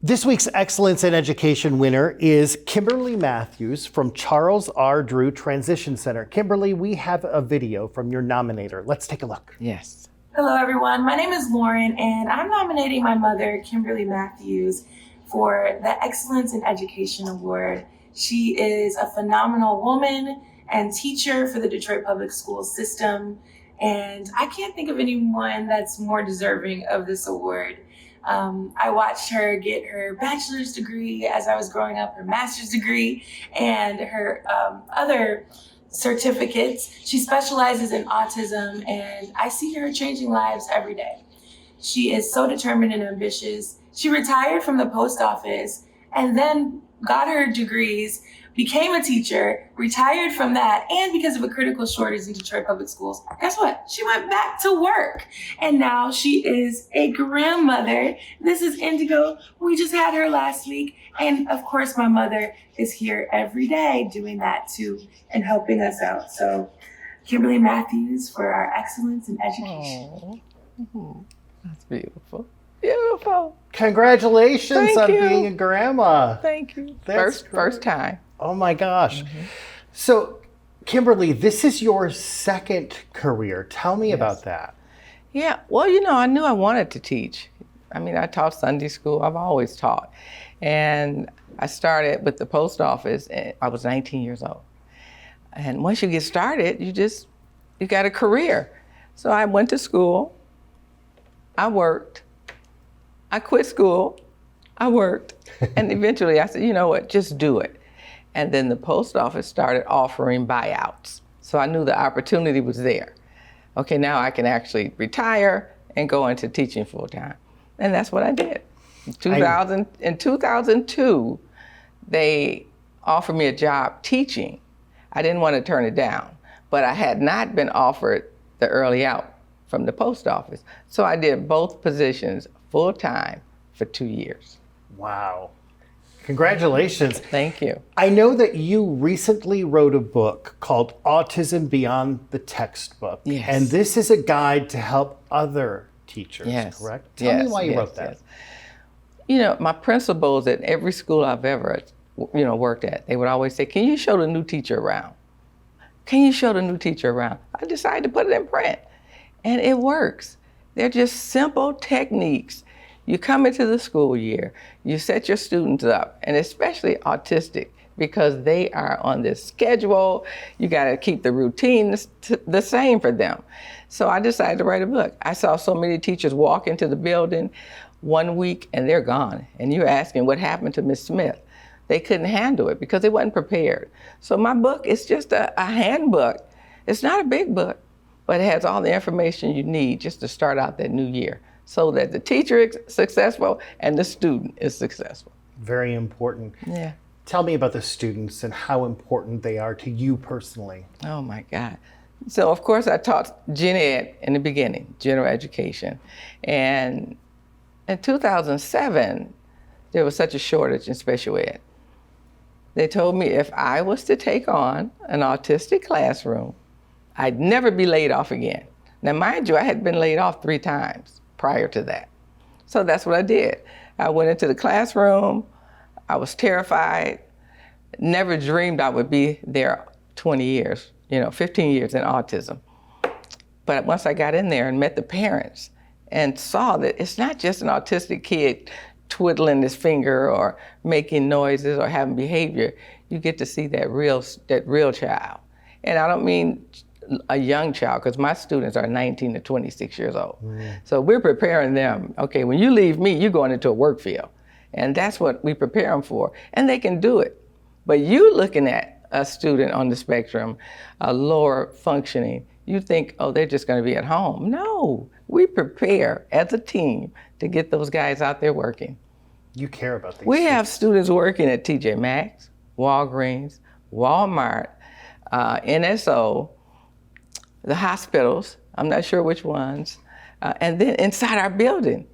This week's Excellence in Education winner is Kimberly Matthews from Charles R. Drew Transition Center. Kimberly, we have a video from your nominator. Let's take a look. Yes. Hello, everyone. My name is Lauren, and I'm nominating my mother, Kimberly Matthews, for the Excellence in Education Award. She is a phenomenal woman and teacher for the Detroit Public School system, and I can't think of anyone that's more deserving of this award. I watched her get her bachelor's degree as I was growing up, her master's degree, and her other certificates. She specializes in autism, and I see her changing lives every day. She is so determined and ambitious. She retired from the post office and then got her degrees, became a teacher, retired from that, and because of a critical shortage in Detroit Public Schools, guess what? She went back to work, and now she is a grandmother. This is Indigo. We just had her last week, and of course, my mother is here every day doing that too and helping us out. So, Kimberly Matthews for our Excellence in Education. That's beautiful. Beautiful. Congratulations Thank on you. being a grandma. Thank you. That's First time. Oh my gosh. So, Kimberly, this is your second career. Tell me about that. Yeah, well, I knew I wanted to teach. I mean, I taught Sunday school. I've always taught. And I started with the post office. And I was 19 years old. And once you get started, you got a career. So I went to school. I worked. I quit school. I worked. And eventually I said, you know what, just do it. And then the post office started offering buyouts. So I knew the opportunity was there. Okay, now I can actually retire and go into teaching full time. And that's what I did. In 2002, they offered me a job teaching. I didn't want to turn it down, but I had not been offered the early out from the post office. So I did both positions full time for 2 years. Wow. Congratulations. Thank you. I know that you recently wrote a book called Autism Beyond the Textbook. Yes. And this is a guide to help other teachers, correct? Tell me why you wrote that. Yes. My principals at every school I've ever, worked at, they would always say, can you show the new teacher around? Can you show the new teacher around? I decided to put it in print, and it works. They're just simple techniques. You come into the school year, you set your students up, and especially autistic, because they are on this schedule. You got to keep the routines the same for them. So I decided to write a book. I saw so many teachers walk into the building 1 week and they're gone. And you're asking what happened to Miss Smith. They couldn't handle it because they wasn't prepared. So my book is just a handbook. It's not a big book, but it has all the information you need just to start out that new year, so that the teacher is successful and the student is successful. Very important. Yeah. Tell me about the students and how important they are to you personally. Oh my God. So of course I taught gen ed in the beginning, general education. And in 2007, there was such a shortage in special ed. They told me if I was to take on an autistic classroom, I'd never be laid off again. Now mind you, I had been laid off 3 times prior to that. So that's what I did. I went into the classroom. I was terrified. Never dreamed I would be there 20 years, 15 years in autism. But once I got in there and met the parents and saw that it's not just an autistic kid twiddling his finger or making noises or having behavior, you get to see that real child. And I don't mean a young child, because my students are 19 to 26 years old. So we're preparing them. Okay, when you leave me, you're going into a work field. And that's what we prepare them for. And they can do it. But you looking at a student on the spectrum, a lower functioning, you think, oh, they're just going to be at home. No, we prepare as a team to get those guys out there working. You care about these We students. have students working at TJ Maxx, Walgreens, Walmart, NSO, the hospitals, I'm not sure which ones, and then inside our building,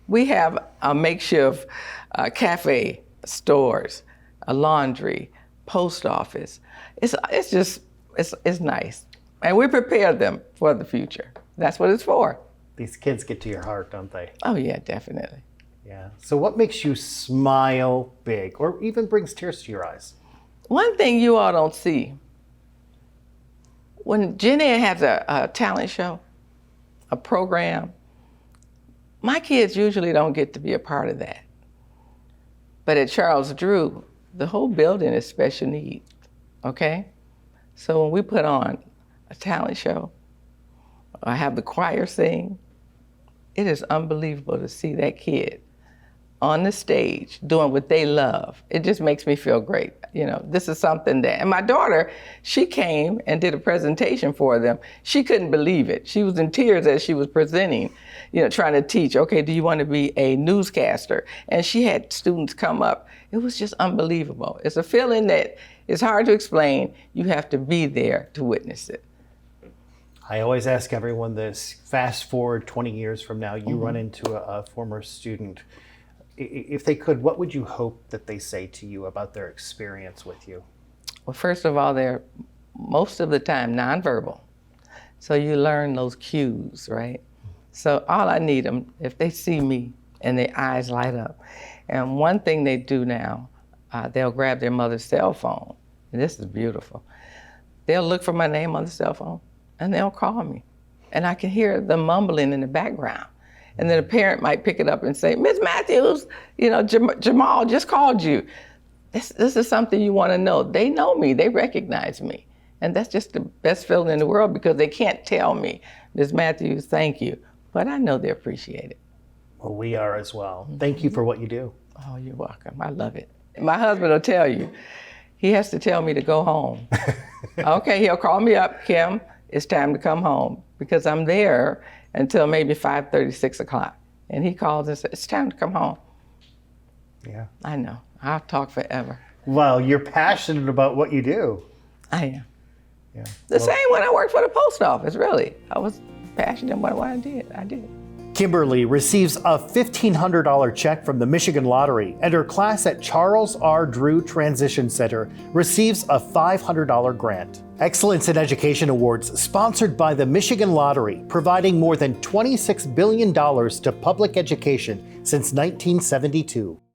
we have a makeshift cafe, stores, a laundry, post office. It's nice. And we prepare them for the future. That's what it's for. These kids get to your heart, don't they? Oh yeah, definitely. Yeah. So what makes you smile big or even brings tears to your eyes? One thing you all don't see, when Gen Ed has a talent show, a program, my kids usually don't get to be a part of that. But at Charles Drew, the whole building is special needs, okay? So when we put on a talent show, or have the choir sing, it is unbelievable to see that kid on the stage doing what they love. It just makes me feel great. You know, this is something that, and my daughter, she came and did a presentation for them. She couldn't believe it. She was in tears as she was presenting, you know, trying to teach, okay, do you want to be a newscaster? And she had students come up. It was just unbelievable. It's a feeling that is hard to explain. You have to be there to witness it. I always ask everyone this. Fast forward 20 years from now, you run into a former student. If they could, what would you hope that they say to you about their experience with you? Well, first of all, they're most of the time nonverbal. So you learn those cues, right? So all I need them, if they see me and their eyes light up. And one thing they do now, they'll grab their mother's cell phone. And this is beautiful. They'll look for my name on the cell phone and they'll call me. And I can hear the mumbling in the background. And then a parent might pick it up and say, Ms. Matthews, you know, Jamal just called you. This is something you want to know. They know me, they recognize me. And that's just the best feeling in the world because they can't tell me, Ms. Matthews, thank you. But I know they appreciate it. Well, we are as well. Thank you for what you do. Oh, you're welcome. I love it. My husband will tell you, he has to tell me to go home. Okay, he'll call me up, Kim, it's time to come home because I'm there until maybe 5:30, 6 o'clock. And he calls and says, it's time to come home. Yeah. I know, I'll talk forever. Well, you're passionate about what you do. I am. Yeah. The same when I worked for the post office, really. I was passionate about what I did. Kimberly receives a $1,500 check from the Michigan Lottery, and her class at Charles R. Drew Transition Center receives a $500 grant. Excellence in Education Awards, sponsored by the Michigan Lottery, providing more than $26 billion to public education since 1972.